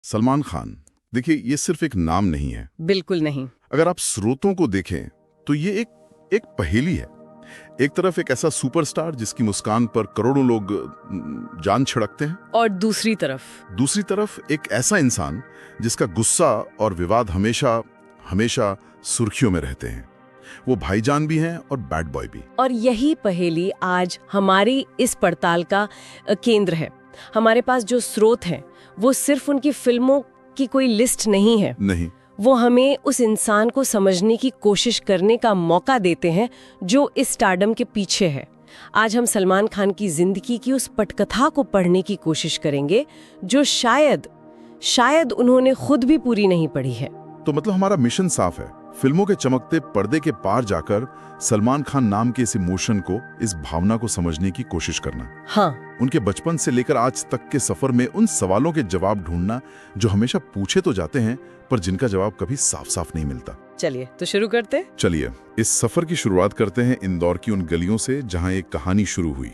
सलमान खान, देखिए ये सिर्फ एक नाम नहीं है। बिल्कुल नहीं। अगर आप स्रोतों को देखें तो ये एक पहेली है। एक तरफ एक ऐसा सुपरस्टार जिसकी मुस्कान पर करोड़ों लोग जान छिड़कते हैं, और दूसरी तरफ एक ऐसा इंसान जिसका गुस्सा और विवाद हमेशा हमेशा सुर्खियों में रहते हैं। वो भाईजान भी हैं और बैड बॉय भी। और यही पहेली आज हमारी इस पड़ताल का केंद्र है। हमारे पास जो स्रोत हैं वो सिर्फ उनकी फिल्मों की कोई लिस्ट नहीं है। नहीं, वो हमें उस इंसान को समझने की कोशिश करने का मौका देते हैं जो इस स्टारडम के पीछे है। आज हम सलमान खान की जिंदगी की उस पटकथा को पढ़ने की कोशिश करेंगे जो शायद उन्होंने खुद भी पूरी नहीं पढ़ी है। तो मतलब हमारा मिशन साफ है, फिल्मों के चमकते पर्दे के पार जाकर सलमान खान नाम के इस इमोशन को, इस भावना को समझने की कोशिश करना। हाँ, उनके बचपन से लेकर आज तक के सफर में उन सवालों के जवाब ढूंढना जो हमेशा पूछे तो जाते हैं पर जिनका जवाब कभी साफ साफ नहीं मिलता। चलिए तो शुरू करते। चलिए इस सफर की शुरुआत करते हैं इंदौर की उन गलियों से जहां एक कहानी शुरू हुई।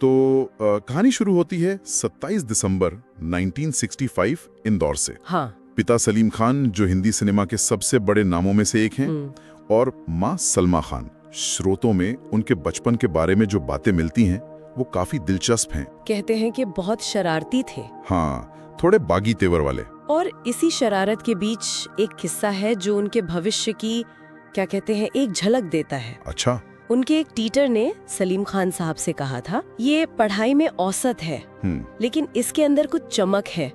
तो कहानी शुरू होती है 27 दिसंबर 1965 इंदौर से। हाँ। पिता सलीम खान जो हिंदी सिनेमा के सबसे बड़े नामों में से एक हैं, और माँ सलमा खान। स्रोतों में उनके बचपन के बारे में जो बातें मिलती हैं वो काफी दिलचस्प हैं। कहते हैं कि बहुत शरारती थे। हाँ, थोड़े बागी तेवर वाले। और इसी शरारत के बीच एक किस्सा है जो उनके भविष्य की क्या कहते हैं एक झलक देता है। अच्छा। उनके एक टीचर ने सलीम खान साहब से कहा था, ये पढ़ाई में औसत है लेकिन इसके अंदर कुछ चमक है,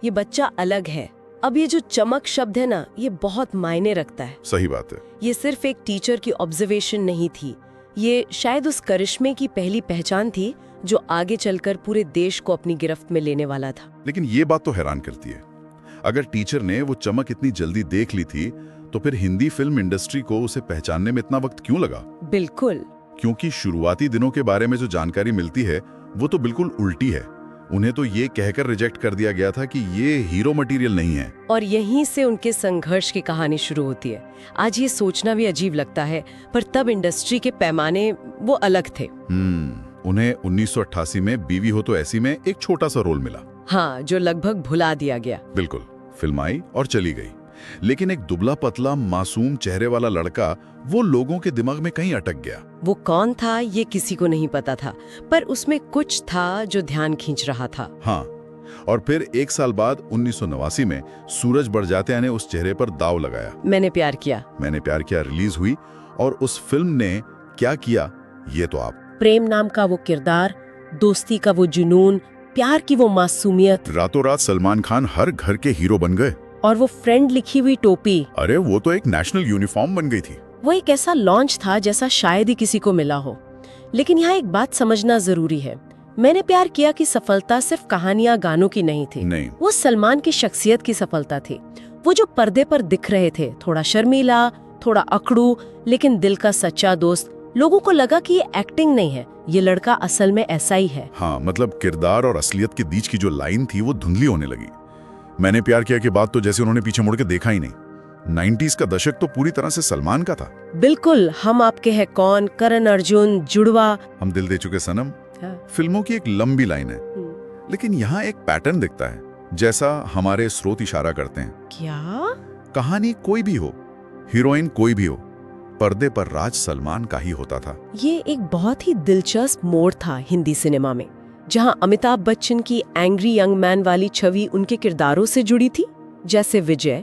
ये बच्चा अलग है। अब ये जो चमक शब्द है ना, ये बहुत मायने रखता है। सही बात है। ये सिर्फ एक टीचर की ऑब्जर्वेशन नहीं थी, ये शायद उस करिश्मे की पहली पहचान थी जो आगे चलकर पूरे देश को अपनी गिरफ्त में लेने वाला था। लेकिन ये बात तो हैरान करती है, अगर टीचर ने वो चमक इतनी जल्दी देख ली थी तो फिर हिंदी फिल्म इंडस्ट्री को उसे पहचानने में इतना वक्त क्यों लगा? बिल्कुल, क्योंकि शुरुआती दिनों के बारे में जो जानकारी मिलती है वो तो बिल्कुल उल्टी है। उन्हें तो ये कहकर रिजेक्ट कर दिया गया था कि ये हीरो मटेरियल नहीं है। और यहीं से उनके संघर्ष की कहानी शुरू होती है। आज ये सोचना भी अजीब लगता है, पर तब इंडस्ट्री के पैमाने वो अलग थे। उन्हें 1988 में बीवी हो तो ऐसी में एक छोटा सा रोल मिला। हाँ, जो लगभग भुला दिया गया। बिल्कुल, फिल्म आई और चली गई। लेकिन एक दुबला पतला मासूम चेहरे वाला लड़का वो लोगों के दिमाग में कहीं अटक गया। वो कौन था ये किसी को नहीं पता था, पर उसमें कुछ था जो ध्यान खींच रहा था। हाँ, और फिर एक साल बाद 1989 में सूरज बरजात्या ने उस चेहरे पर दाव लगाया। मैंने प्यार किया रिलीज हुई, और उस फिल्म ने क्या किया ये तो आप। प्रेम नाम का वो किरदार, दोस्ती का वो जुनून, प्यार की वो मासूमियत, रातों रात सलमान खान हर घर के हीरो बन गए। और वो फ्रेंड लिखी हुई टोपी, अरे वो तो एक नेशनल यूनिफॉर्म बन गई थी। वो एक ऐसा लॉन्च था जैसा शायद ही किसी को मिला हो। लेकिन यहाँ एक बात समझना जरूरी है, मैंने प्यार किया कि सफलता सिर्फ कहानियां गानों की नहीं थी। नहीं, वो सलमान की शख्सियत की सफलता थी। वो जो पर्दे पर दिख रहे थे, थोड़ा शर्मीला, थोड़ा अकड़ू, लेकिन दिल का सच्चा दोस्त। लोगों को लगा कि ये एक्टिंग नहीं है, ये लड़का असल में ऐसा ही है। हाँ, मतलब किरदार और असलियत के बीच की जो लाइन थी वो धुंधली होने लगी। मैंने प्यार किया के बाद तो जैसे उन्होंने पीछे मुड़ के देखा ही नहीं। 90s का दशक तो पूरी तरह से सलमान का था। बिल्कुल, हम आपके हैं कौन, करण अर्जुन, जुड़वा, हम दिल दे चुके सनम, हाँ। फिल्मों की एक लंबी लाइन है। लेकिन यहाँ एक पैटर्न दिखता है, जैसा हमारे स्रोत इशारा करते हैं। क्या? कहानी कोई भी हो, हीरोइन कोई भी हो, पर्दे पर राज सलमान का ही होता था। ये एक बहुत ही दिलचस्प मोड़ था हिंदी सिनेमा में, जहां अमिताभ बच्चन की एंग्री यंग मैन वाली छवि उनके किरदारों से जुड़ी थी, जैसे विजय।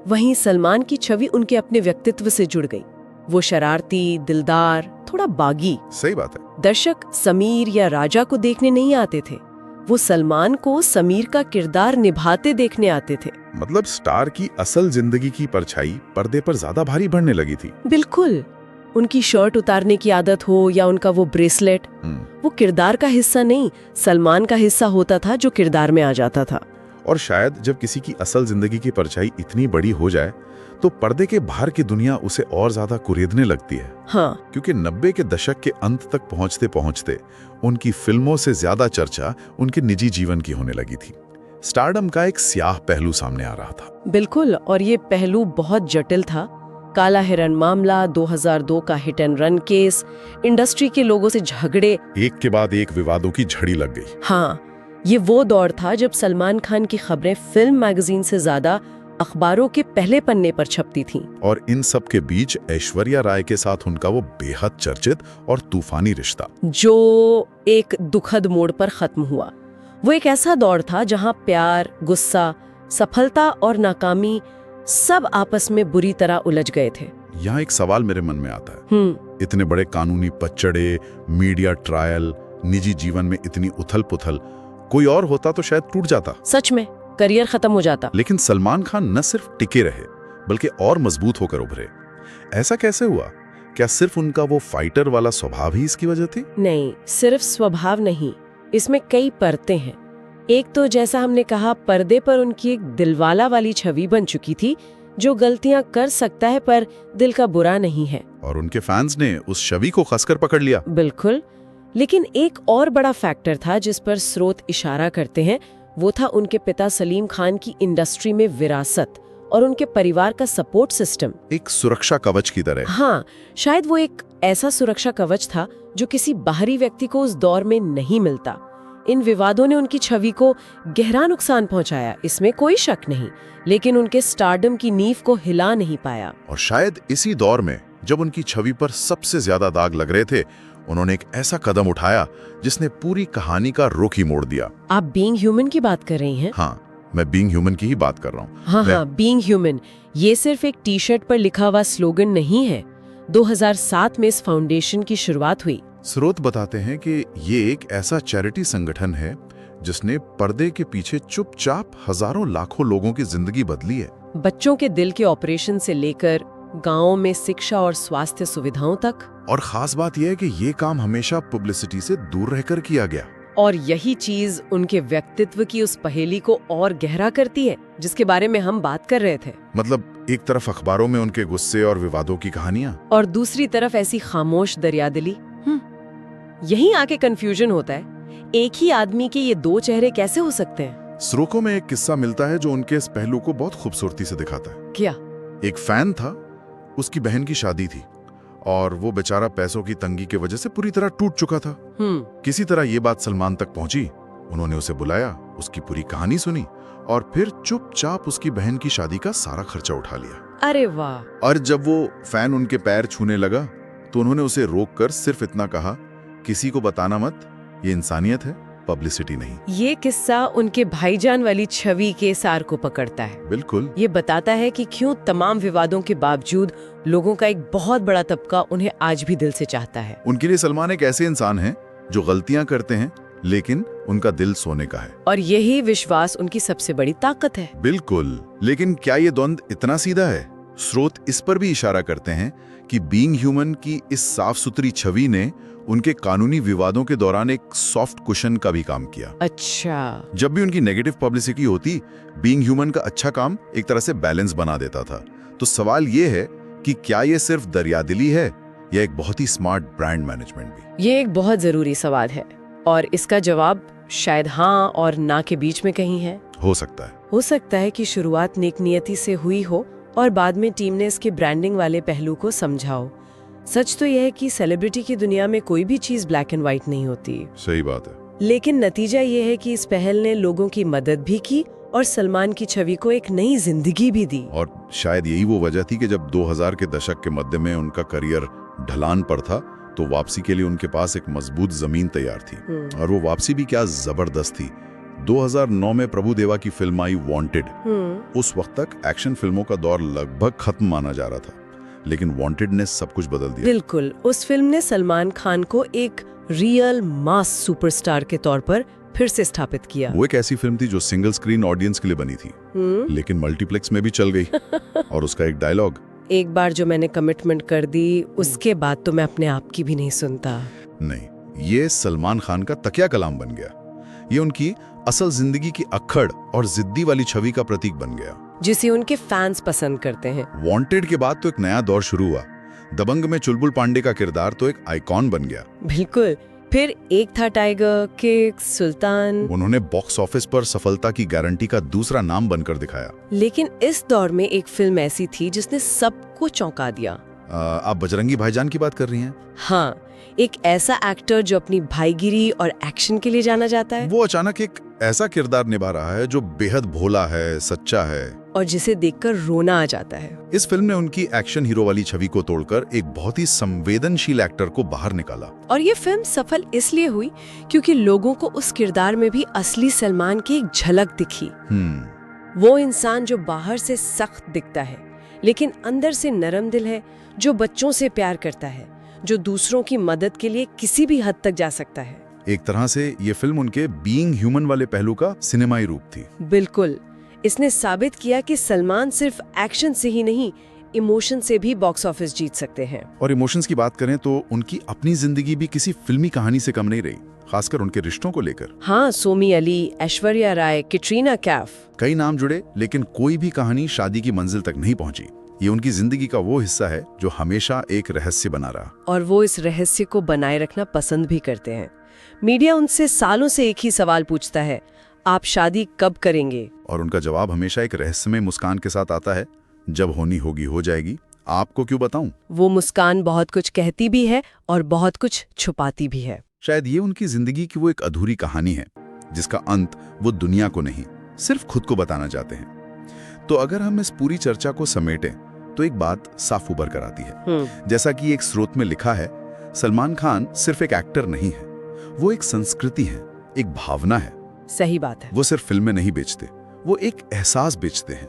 वहीं सलमान की छवि उनके अपने व्यक्तित्व से जुड़ गई। वो शरारती, दिलदार, थोड़ा बागी। सही बात है। दर्शक समीर या राजा को देखने नहीं आते थे, वो सलमान को समीर का किरदार निभाते देखने आते थे। मतलब स्टार की असल जिंदगी की परछाई पर्दे पर ज्यादा भारी बढ़ने लगी थी। बिल्कुल, उनकी शर्ट उतारने की आदत हो या उनका वो ब्रेसलेट, वो किरदार का हिस्सा नहीं, सलमान का हिस्सा होता था जो किरदार में आ जाता था। और शायद जब किसी की असल जिंदगी की परछाई इतनी बड़ी हो जाए तो पर्दे के बाहर की दुनिया उसे और ज्यादा कुरेदने लगती है। हाँ, क्योंकि 90 के दशक के अंत तक पहुंचते पहुंचते उनकी फिल्मों से ज्यादा चर्चा उनके निजी जीवन की होने लगी थी। स्टारडम का एक स्याह पहलू सामने आ रहा था। बिल्कुल, और ये पहलू बहुत जटिल था। काला हिरन मामला, 2002 का hit and run case, industry के लोगों से झगड़े, एक के बाद एक विवादों की झड़ी लग गई। हाँ, ये वो दौर था जब सलमान खान की खबरें फिल्म मैगजीन से ज्यादा अखबारों के पहले पन्ने पर छपती थीं। और इन सब के बीच ऐश्वर्या राय के साथ उनका वो बेहद चर्चित और तूफानी रिश्ता, जो एक दुखद मोड़ पर खत्म हुआ। वो एक ऐसा दौर था जहां प्यार, गुस्सा, सफलता और नाकामी सब आपस में बुरी तरह उलझ गए थे। यहाँ एक सवाल मेरे मन में आता है, इतने बड़े कानूनी पचड़े, मीडिया ट्रायल, निजी जीवन में इतनी उथल पुथल, कोई और होता तो शायद टूट जाता। सच में करियर खत्म हो जाता। लेकिन सलमान खान न सिर्फ टिके रहे बल्कि और मजबूत होकर उभरे। ऐसा कैसे हुआ? क्या सिर्फ उनका वो फाइटर वाला स्वभाव ही इसकी वजह थी? नहीं, सिर्फ स्वभाव नहीं, इसमें कई परतें हैं। एक तो जैसा हमने कहा, पर्दे पर उनकी एक दिलवाला वाली छवि बन चुकी थी, जो गलतियां कर सकता है पर दिल का बुरा नहीं है। और उनके फैंस ने उस छवि को कसकर पकड़ लिया। बिल्कुल। लेकिन एक और बड़ा फैक्टर था जिस पर स्रोत इशारा करते हैं, वो था उनके पिता सलीम खान की इंडस्ट्री में विरासत और उनके परिवार का सपोर्ट सिस्टम। एक सुरक्षा कवच की तरह। हाँ, शायद वो एक ऐसा सुरक्षा कवच था जो किसी बाहरी व्यक्ति को उस दौर में नहीं मिलता। इन विवादों ने उनकी छवि को गहरा नुकसान पहुंचाया, इसमें कोई शक नहीं, लेकिन उनके स्टारडम की नींव को हिला नहीं पाया। और शायद इसी दौर में जब उनकी छवि पर सबसे ज्यादा दाग लग रहे थे, उन्होंने एक ऐसा कदम उठाया जिसने पूरी कहानी का रुख ही मोड़ दिया। आप बीइंग ह्यूमन की बात कर रही हैं? हाँ, मैं बीइंग ह्यूमन की ही बात कर रहा हूँ। हाँ, बीइंग ह्यूमन ये सिर्फ एक टी शर्ट पर लिखा हुआ स्लोगन नहीं है। 2007 में इस फाउंडेशन की शुरुआत हुई। स्रोत बताते हैं कि ये एक ऐसा चैरिटी संगठन है जिसने पर्दे के पीछे चुपचाप हजारों लाखों लोगों की जिंदगी बदली है। बच्चों के दिल के ऑपरेशन से लेकर गांवों में शिक्षा और स्वास्थ्य सुविधाओं तक। और खास बात यह है कि ये काम हमेशा पब्लिसिटी से दूर रहकर किया गया। और यही चीज उनके व्यक्तित्व की उस पहेली को और गहरा करती है जिसके बारे में हम बात कर रहे थे। मतलब एक तरफ अखबारों में उनके गुस्से और विवादों की कहानियां, और दूसरी तरफ ऐसी खामोश दरियादिली। यहीं आके कंफ्यूजन होता है, एक ही आदमी के ये दो चेहरे कैसे हो सकते हैं? स्रोतों में एक किस्सा मिलता है जो उनके इस पहलू को बहुत खूबसूरती से दिखाता है। क्या? एक फैन था, उसकी बहन की शादी थी और वो बेचारा पैसों की तंगी की वजह से पूरी तरह टूट चुका था। किसी तरह ये बात सलमान तक पहुंची। उन्होंने उसे बुलाया, उसकी पूरी कहानी सुनी और फिर चुपचाप उसकी बहन की शादी का सारा खर्चा उठा लिया। अरे वाह! और जब वो फैन उनके पैर छूने लगा तो उन्होंने उसे रोककर सिर्फ इतना कहा, किसी को बताना मत, ये इंसानियत है, पब्लिसिटी नहीं। ये किस्सा उनके भाईजान वाली छवि के सार को पकड़ता है। बिल्कुल। ये बताता है कि क्यों तमाम विवादों के बावजूद लोगों का एक बहुत बड़ा तबका उन्हें आज भी दिल से चाहता है। उनके लिए सलमान एक ऐसे इंसान हैं जो गलतियां करते हैं लेकिन उनका दिल सोने का है। और यही विश्वास उनकी सबसे बड़ी ताकत है। बिल्कुल। लेकिन क्या ये द्वंद इतना सीधा है? स्रोत इस पर भी इशारा करते हैं कि बीइंग ह्यूमन की इस साफ सुथरी छवि ने उनके कानूनी विवादों के दौरान एक सॉफ्ट कुशन का भी काम किया। अच्छा। जब भी उनकी नेगेटिव पब्लिसिटी होती, बीइंग ह्यूमन का अच्छा काम एक तरह से बैलेंस बना देता था। तो सवाल ये है कि क्या ये सिर्फ दरियादिली है या एक बहुत ही स्मार्ट ब्रांड मैनेजमेंट भी? ये एक बहुत जरूरी सवाल है और इसका जवाब शायद हाँ और ना के बीच में कहीं है। हो सकता है। हो सकता है कि शुरुआत नेक नियति से हुई हो और बाद में टीम ने इसके ब्रांडिंग वाले पहलू को समझा हो। सच तो यह है कि सेलिब्रिटी की दुनिया में कोई भी चीज ब्लैक एंड व्हाइट नहीं होती। सही बात है। लेकिन नतीजा ये है कि इस पहल ने लोगों की मदद भी की और सलमान की छवि को एक नई जिंदगी भी दी। और शायद यही वो वजह थी कि जब 2000 के दशक के मध्य में उनका करियर ढलान पर था तो वापसी के लिए उनके पास एक मजबूत जमीन तैयार थी। और वो वापसी भी क्या जबरदस्त थी। 2009 में प्रभु देवा की फिल्म आई वांटेड। उस वक्त तक एक्शन फिल्मों का दौर लगभग खत्म माना जा रहा था, लेकिन वांटेड ने सब कुछ बदल दिया। बिल्कुल। उस फिल्म ने सलमान खान को एक रियल मास सुपरस्टार के तौर पर फिर से स्थापित किया। वो एक ऐसी फिल्म थी जो सिंगल स्क्रीन ऑडियंस के लिए बनी थी, लेकिन मल्टीप्लेक्स में भी चल गई। और उसका एक डायलॉग, एक बार जो मैंने कमिटमेंट कर दी उसके बाद तो मैं अपने आप की भी नहीं सुनता। नहीं, ये सलमान खान का तकिया कलाम बन गया। ये उनकी असल जिंदगी की अक्खड़ और जिद्दी वाली छवि का प्रतीक बन गया, जिसे उनके फैंस पसंद करते हैं। वांटेड के बाद तो एक नया दौर शुरू हुआ। दबंग में चुलबुल पांडे का किरदार तो एक आइकॉन बन गया। बिल्कुल। फिर एक था टाइगर, किक, सुल्तान। उन्होंने बॉक्स ऑफिस पर सफलता की गारंटी का दूसरा नाम बनकर दिखाया। लेकिन इस दौर में एक फिल्म ऐसी थी जिसने सबको चौंका दिया। आप बजरंगी भाईजान की बात कर रही हैं? हाँ, एक ऐसा एक्टर जो अपनी भाईगिरी और एक्शन के लिए जाना जाता है, वो अचानक एक ऐसा किरदार निभा रहा है जो बेहद भोला है, सच्चा है और जिसे देखकर रोना आ जाता है। इस फिल्म ने उनकी एक्शन हीरो वाली छवि को तोड़कर एक बहुत ही संवेदनशील एक्टर को बाहर निकाला। और ये फिल्म सफल इसलिए हुई क्योंकि लोगों को उस किरदार में भी असली सलमान की एक झलक दिखी। वो इंसान जो बाहर से सख्त दिखता है लेकिन अंदर से नरम दिल है, जो बच्चों से प्यार करता है, जो दूसरों की मदद के लिए किसी भी हद तक जा सकता है। एक तरह से ये फिल्म उनके बीइंग ह्यूमन वाले पहलू का सिनेमाई रूप थी। बिल्कुल, इसने साबित किया कि सलमान सिर्फ एक्शन से ही नहीं, इमोशन से भी बॉक्स ऑफिस जीत सकते हैं। और इमोशंस की बात करें तो उनकी अपनी जिंदगी भी किसी फिल्मी कहानी से कम नहीं रही, खासकर उनके रिश्तों को लेकर। हाँ, सोमी अली, ऐश्वर्या राय, कैटरीना कैफ, कई नाम जुड़े लेकिन कोई भी कहानी शादी की मंजिल तक नहीं पहुंची। ये उनकी जिंदगी का वो हिस्सा है जो हमेशा एक रहस्य बना रहा। और वो इस रहस्य को बनाए रखना पसंद भी करते हैं। मीडिया उनसे सालों से एक ही सवाल पूछता है, आप शादी कब करेंगे? और उनका जवाब हमेशा एक रहस्यमय मुस्कान के साथ आता है, जब होनी होगी हो जाएगी, आपको क्यों बताऊं। वो मुस्कान बहुत कुछ कहती भी है और बहुत कुछ छुपाती भी है। शायद ये उनकी जिंदगी की वो एक अधूरी कहानी है जिसका अंत वो दुनिया को नहीं, सिर्फ खुद को बताना चाहते हैं। तो अगर हम इस पूरी चर्चा को समेटें तो एक बात साफ उभर कर आती है। जैसा कि एक स्रोत में लिखा है, सलमान खान सिर्फ एक एक्टर नहीं है, वो एक संस्कृति है, एक भावना है। सही बात है। वो सिर्फ फिल्में नहीं बेचते, वो एक एहसास बेचते हैं,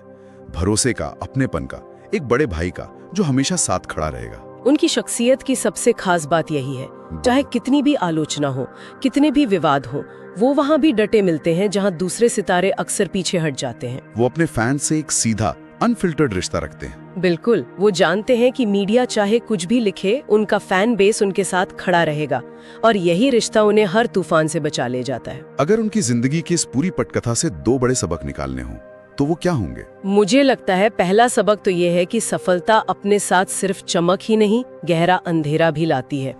भरोसे का, अपनेपन का, एक बड़े भाई का जो हमेशा साथ खड़ा रहेगा। उनकी शख्सियत की सबसे खास बात यही है, चाहे कितनी भी आलोचना हो, कितने भी विवाद हो, वो वहाँ भी डटे मिलते हैं जहाँ दूसरे सितारे अक्सर पीछे हट जाते हैं। वो अपने फैंस से एक सीधा, अनफिल्टर्ड रिश्ता रखते हैं। बिल्कुल, वो जानते हैं कि मीडिया चाहे कुछ भी लिखे, उनका फैन बेस उनके साथ खड़ा रहेगा और यही रिश्ता उन्हें हर तूफान से बचा ले जाता है। अगर उनकी जिंदगी की इस पूरी पटकथा से दो बड़े सबक निकालने हों तो वो क्या होंगे? मुझे लगता है पहला सबक तो ये है कि सफलता अपने साथ सिर्फ चमक ही नहीं, गहरा अंधेरा भी लाती है।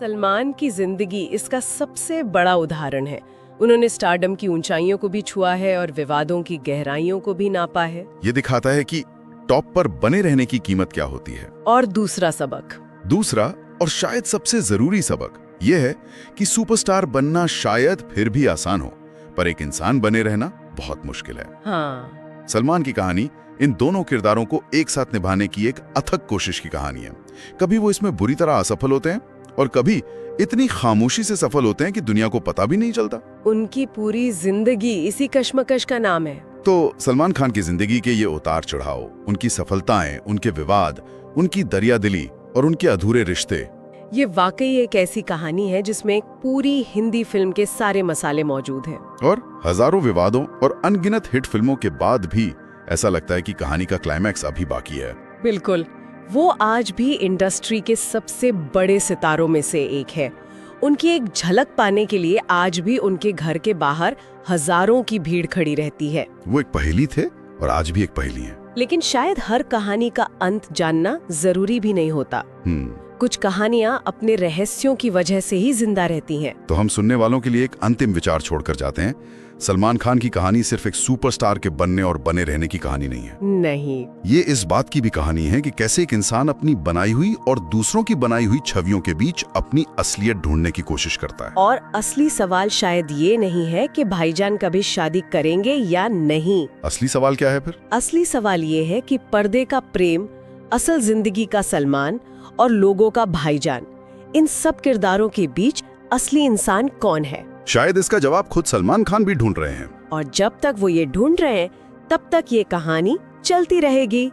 सलमान की जिंदगी इसका सबसे बड़ा उदाहरण है। उन्होंने स्टारडम की ऊंचाइयों को भी छुआ है और विवादों की गहराइयों को भी नापा है। ये दिखाता है कि टॉप पर बने रहने की कीमत क्या होती है। और दूसरा और शायद सबसे जरूरी सबक यह है कि सुपरस्टार बनना शायद फिर भी आसान हो, पर एक इंसान बने रहना बहुत मुश्किल है। हाँ। सलमान की कहानी इन दोनों किरदारों को एक साथ निभाने की एक अथक कोशिश की कहानी है। कभी वो इसमें बुरी तरह असफल होते हैं और कभी इतनी खामोशी से सफल होते हैं कि दुनिया को पता भी नहीं चलता। उनकी पूरी जिंदगी इसी कश्मकश का नाम है। तो सलमान खान की जिंदगी के ये उतार चढ़ाव, उनकी सफलताएं, उनके विवाद, उनकी दरियादिली और उनके अधूरे रिश्ते, ये वाकई एक ऐसी कहानी है जिसमें एक पूरी हिंदी फिल्म के सारे मसाले मौजूद हैं। और हजारों विवादों और अनगिनत हिट फिल्मों के बाद भी ऐसा लगता है कि कहानी का क्लाइमैक्स अभी बाकी है। बिल्कुल, वो आज भी इंडस्ट्री के सबसे बड़े सितारों में से एक है। उनकी एक झलक पाने के लिए आज भी उनके घर के बाहर हजारों की भीड़ खड़ी रहती है। वो एक पहेली थे और आज भी एक पहेली है। लेकिन शायद हर कहानी का अंत जानना जरूरी भी नहीं होता। कुछ कहानियां अपने रहस्यों की वजह से ही जिंदा रहती हैं। तो हम सुनने वालों के लिए एक अंतिम विचार छोड़कर जाते हैं। सलमान खान की कहानी सिर्फ एक सुपरस्टार के बनने और बने रहने की कहानी नहीं है। नहीं, ये इस बात की भी कहानी है कि कैसे एक इंसान अपनी बनाई हुई और दूसरों की बनाई हुई छवियों के बीच अपनी असलियत ढूंढने की कोशिश करता है। और असली सवाल शायद ये नहीं है कि भाईजान कभी शादी करेंगे या नहीं। असली सवाल क्या है फिर? असली सवाल ये है कि पर्दे का प्रेम, असल जिंदगी का सलमान और लोगों का भाईजान, इन सब किरदारों के बीच असली इंसान कौन है? शायद इसका जवाब खुद सलमान खान भी ढूंढ रहे हैं। और जब तक वो ये ढूंढ रहे हैं, तब तक ये कहानी चलती रहेगी।